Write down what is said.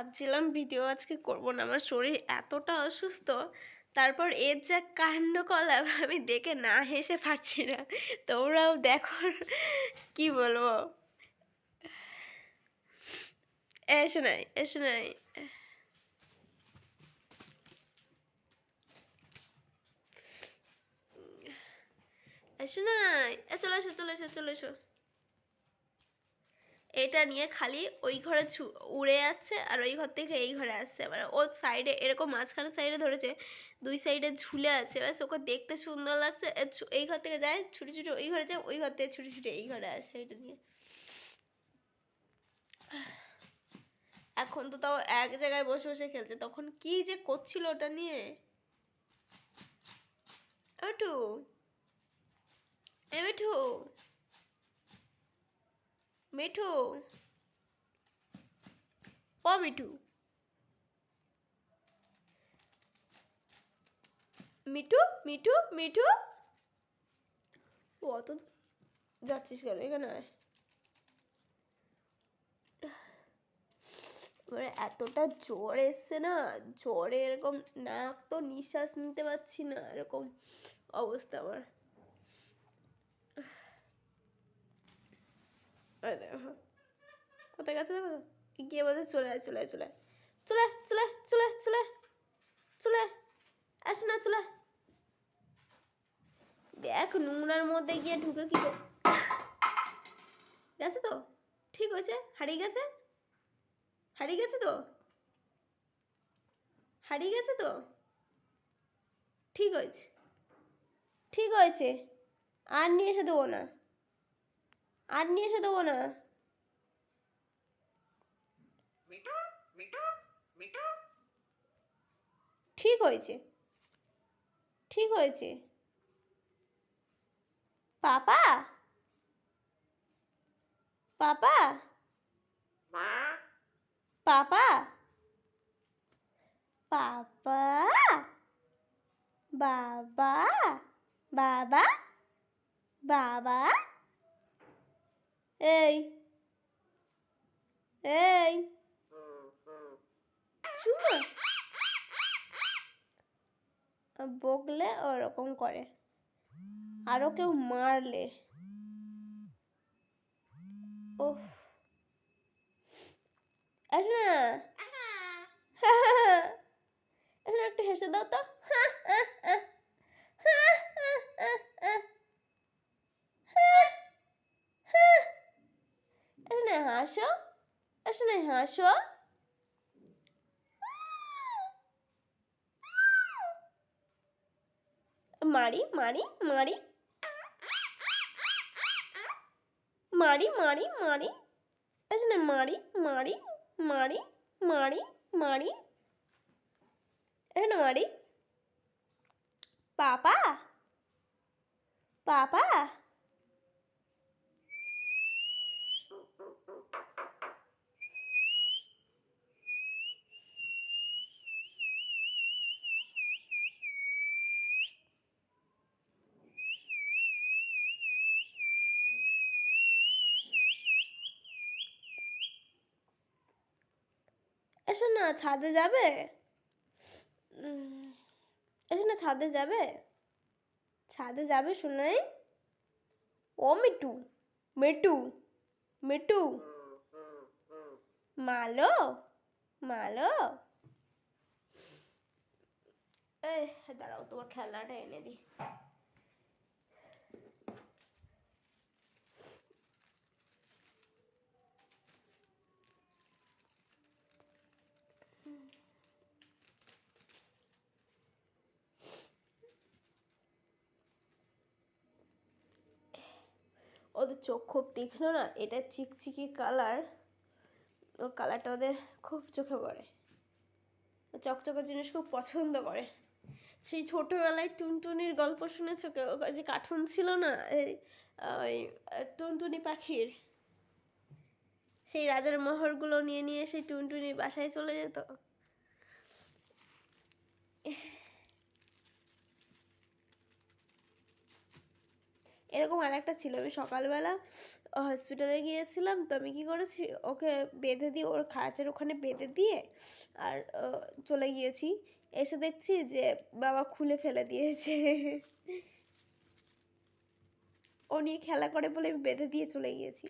ভাবছিলাম ভিডিও আজকে করব না, আমার শরীর এতটা অসুস্থ। তারপর এর যা কাণ্ডকলাপ আমি দেখে না হেসে পারছি না। তোমরাও দেখো, কি বলবো। এসো নাই, এসো নাই। এসো নাই, চলে এসো, চলে এসো, চলে এসো। এটা নিয়ে খালি ওই ঘরে উড়ে যাচ্ছে আর ওই ঘর থেকে এই ঘরে আসছে, মানে ওর সাইডে এরকম মাঝখানে সাইডে ধরেছে, দুই সাইডে ঝুলে আছে, ব্যাস ওকে দেখতে সুন্দর লাগছে। এই ঘর থেকে যায় ছুটি ছুটি ওই ঘরে যায়, ওই ঘর থেকে ছুটি ছুটি এই ঘরে আসে এটা নিয়ে। এখন তো তাও এক জায়গায় বসে বসে খেলছে, তখন কি যে করছিল ওটা নিয়ে। মিঠু, এ মিঠু, মিঠু, ও মিঠু, মিঠু, মিঠু, মিঠু, ও অত যাচ্ছিস কেন এখানে? এবারে এতটা জ্বর এসছে না, জ্বরে এরকম নাক তো নিঃশ্বাস নিতে পারছি না, এরকম অবস্থা আমার। দেখো কোথায় গেছে, দেখো গিয়ে বলছে চলে আয়, চলে আয়, চলে আয়, চলে চলে চলে চলে চলে আস না, চলে দেখ নোংরার মধ্যে গিয়ে ঢুকে কি গেছে তো, ঠিক হয়েছে, হারিয়ে গেছে, হারিয়ে গেছে তো, হারিয়ে গেছে তো, ঠিক হয়েছে, ঠিক হয়েছে, আর নিয়ে এসে দেবো না, আর নিয়ে এসে দেবো না। ঠিক হয়েছে, ঠিক হয়েছে। পাপা, পাপা, পাপা, পাপা, বাবা, বাবা, বাবা, এই এই চুমা, বকলে ওরকম করে, আরো কেউ মারলে ও আস না, একটু হেসে দাও তো, এখানে হাসো, এখানে হাসো, মারি মারি মারি মারি মারি মারি, এখানে মারি মারি মারি মারি মারি, এখানে মারি, পাপা, পাপা, এসো না ছাদে যাবে, এসো না ছাদে যাবে, ছাদে যাবে শোনাই, ও মিটু, মিটু, মিটু, মালো, মালো, এই দাঁড়াও তোমার খেলনাটা এনে দিই। ওদের চোখ খুব তীক্ষ্ণ না, এটা চিকচিকি কালার, ওর কালারটা ওদের খুব চোখে পড়ে, চকচকে জিনিস খুব পছন্দ করে। সেই ছোটবেলায় টুনটুনির গল্প শুনেছো কেউ, যে কার্টুন ছিল না এই ওই টুনটুনি পাখির, সেই রাজার মোহরগুলো নিয়ে নিয়ে সেই টুনটুনির বাসায় চলে যেত। এরকম আরেকটা ছিল, আমি সকালবেলা হসপিটালে গিয়েছিলাম, তো আমি কী করেছি, ওকে বেঁধে দিয়ে ওর খাঁচার ওখানে বেঁধে দিয়ে আর চলে গিয়েছি। এসে দেখছি যে বাবা খুলে ফেলে দিয়েছে। ও নিয়ে খেলা করে বলে আমি বেঁধে দিয়ে চলে গিয়েছি।